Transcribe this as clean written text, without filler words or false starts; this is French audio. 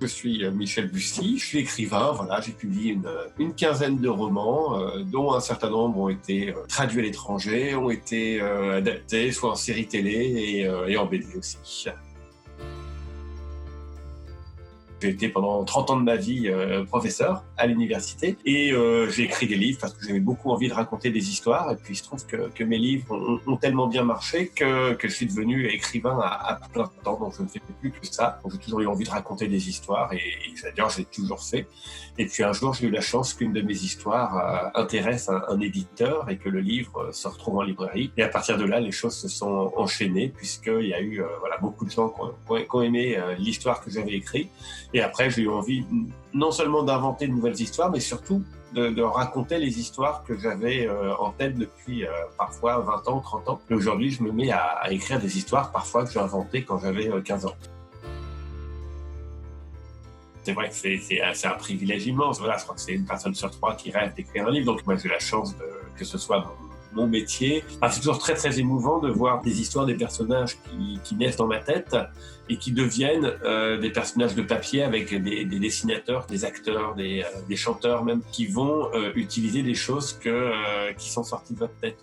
je suis Michel Bussy, je suis écrivain, voilà, j'ai publié une quinzaine de romans, dont un certain nombre ont été traduits à l'étranger, ont été adaptés, soit en série télé et en BD aussi. J'ai été pendant 30 ans de ma vie professeur à l'université et j'ai écrit des livres parce que j'avais beaucoup envie de raconter des histoires et puis il se trouve que mes livres ont tellement bien marché que je suis devenu écrivain à plein temps, donc je ne fais plus que ça. Donc j'ai toujours eu envie de raconter des histoires et d'ailleurs j'ai toujours fait. Et puis un jour j'ai eu la chance qu'une de mes histoires intéresse un éditeur et que le livre se retrouve en librairie. Et à partir de là, les choses se sont enchaînées puisqu'il y a eu voilà, beaucoup de gens qui ont aimé l'histoire que j'avais écrite. Et après, j'ai eu envie non seulement d'inventer de nouvelles histoires, mais surtout de raconter les histoires que j'avais en tête depuis parfois 20 ans, 30 ans. Et aujourd'hui, je me mets à écrire des histoires parfois que j'ai inventées quand j'avais 15 ans. C'est vrai que c'est un privilège immense. Voilà, je crois que c'est une personne sur 3 qui rêve d'écrire un livre. Donc moi, j'ai la chance que ce soit mon métier. Enfin, c'est toujours très très émouvant de voir des histoires des personnages qui naissent dans ma tête et qui deviennent des personnages de papier avec des dessinateurs, des acteurs, des chanteurs même, qui vont utiliser des choses qui sont sorties de votre tête.